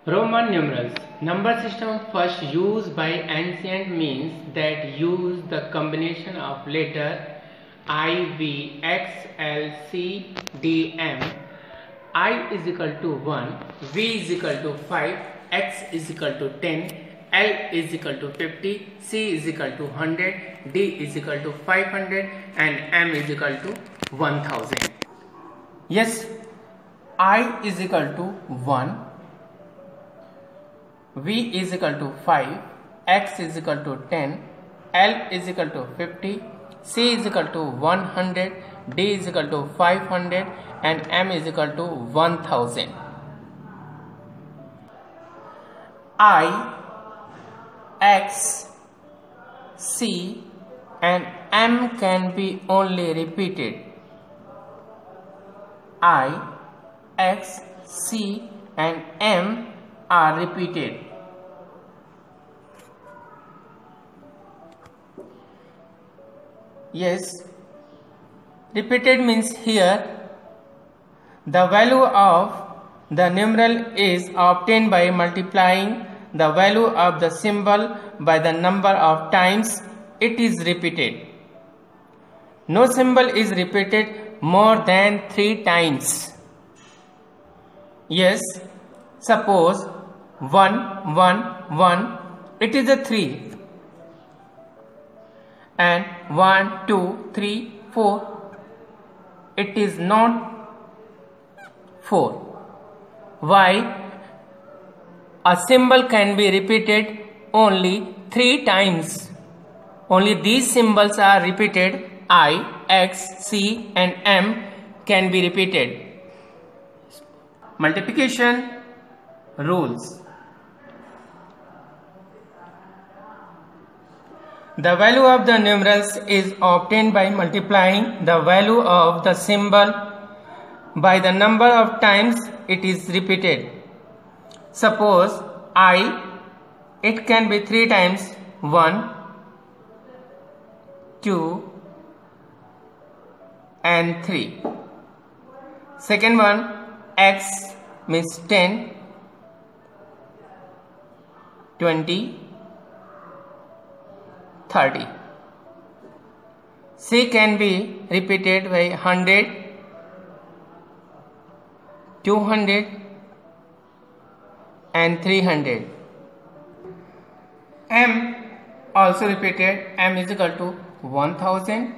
Roman numerals. Number system first used by ancient means that use the combination of letter I, V, X, L, C, D, M. I is equal to 1, V is equal to 5, X is equal to 10, L is equal to 50, C is equal to 100, D is equal to 500 and M is equal to 1000. Yes, I is equal to 1, V is equal to 5, X is equal to 10, L is equal to 50, C is equal to 100, D is equal to 500 and M is equal to 1000. I, X, C and M can be only repeated. I, X, C and M are repeated. Yes, repeated means here the value of the numeral is obtained by multiplying the value of the symbol by the number of times it is repeated. No symbol is repeated more than 3 times. Yes, suppose 1, 1, 1, it is a 3. And 1, 2, 3, 4, it is not 4. Why? A symbol can be repeated only 3 times. Only these symbols are repeated. I, X, C and M can be repeated. Multiplication rules. The value of the numerals is obtained by multiplying the value of the symbol by the number of times it is repeated. Suppose I, it can be 3 times 1, 2 and 3. Second one, X means 10, 20, 30. C can be repeated by 100, 200 and 300. M also repeated. M is equal to 1000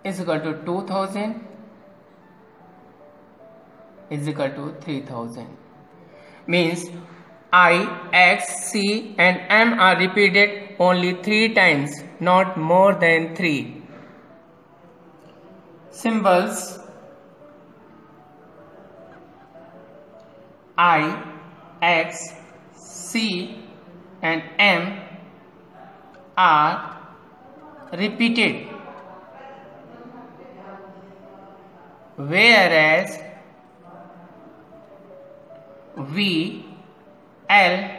is equal to 2000 is equal to 3000. Means I, X, C and M are repeated only 3 times, not more than 3. Symbols I, X, C and M are repeated, whereas V, L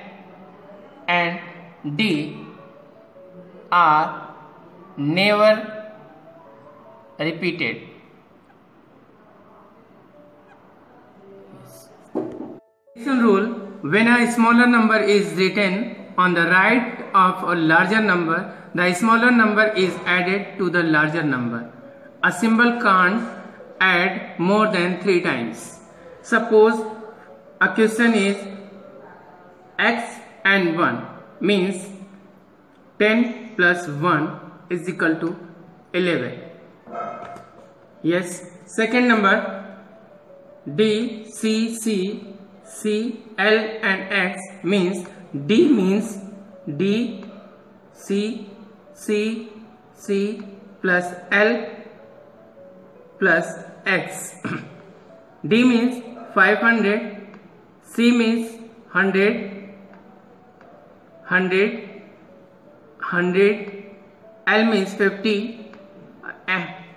and D are never repeated. Rule: when a smaller number is written on the right of a larger number, the smaller number is added to the larger number. A symbol can't add more than 3 times. Suppose a question is X and 1 means 10 plus 1 is equal to 11. Yes. Second number D, C, C, C, L and X means D means D, C, C, C plus L plus X. D means 500, C means 100, 100, 100, L means 50,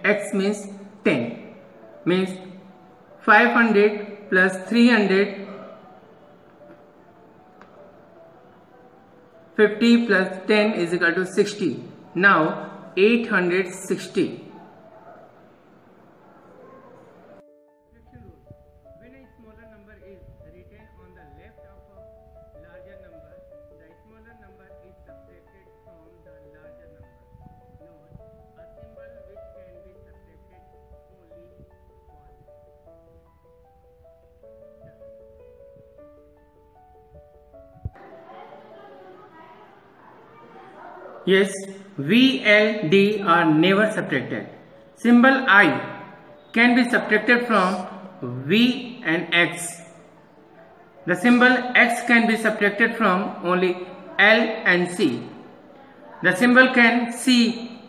X means 10. Means 500 plus 300, 50 plus 10 is equal to 60. Now 860. When a smaller number is written on Yes, V, L, D are never subtracted. Symbol I can be subtracted from V and X. The symbol X can be subtracted from only L and C. The symbol C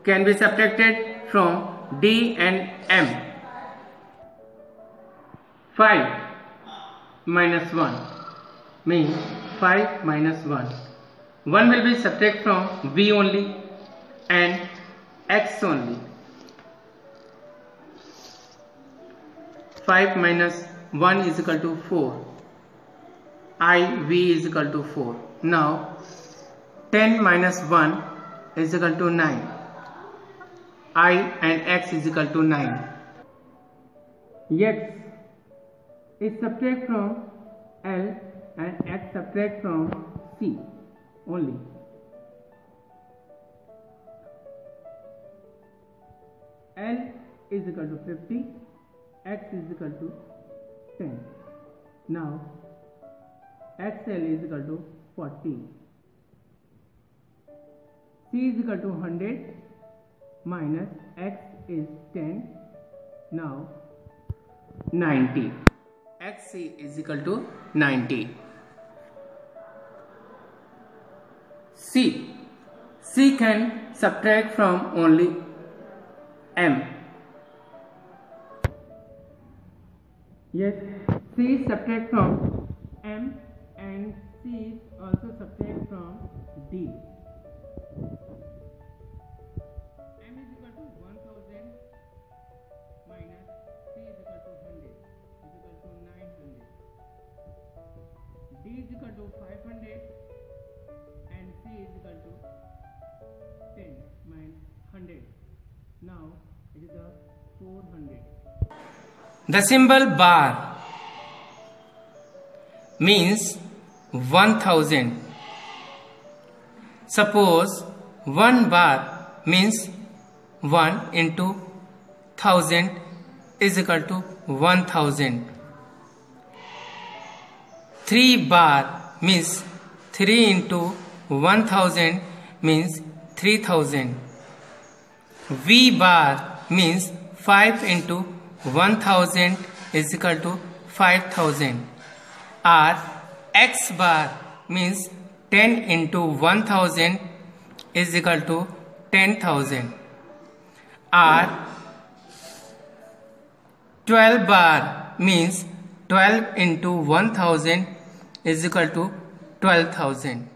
can be subtracted from D and M. 5 minus 1 means 5 minus 1. 1 will be subtracted from V only and X only. 5 minus 1 is equal to 4. V is equal to 4. Now 10 minus 1 is equal to 9. I and X is equal to 9. X is subtract from L and X subtract from C only. L is equal to 50, X is equal to 10. Now XL is equal to 40. C is equal to 100 minus X is 10. Now 90. XC is equal to 90. C can subtract from only M. Yes, C is subtract from M and C is also subtract from D. M is equal to 1000 minus C is equal to 100 is equal to 900. D is equal to 500 and C is equal to 10 minus 100. Now it is a 400. The symbol bar means 1000. Suppose 1 bar means 1 into 1000 is equal to 1000. 3 bar means 3 into 1000 means 3000. V bar means 5 into 1000 is equal to 5000. Or X bar means 10 into 1000 is equal to 10,000. Or 12 bar means 12 into 1000 is equal to 12,000.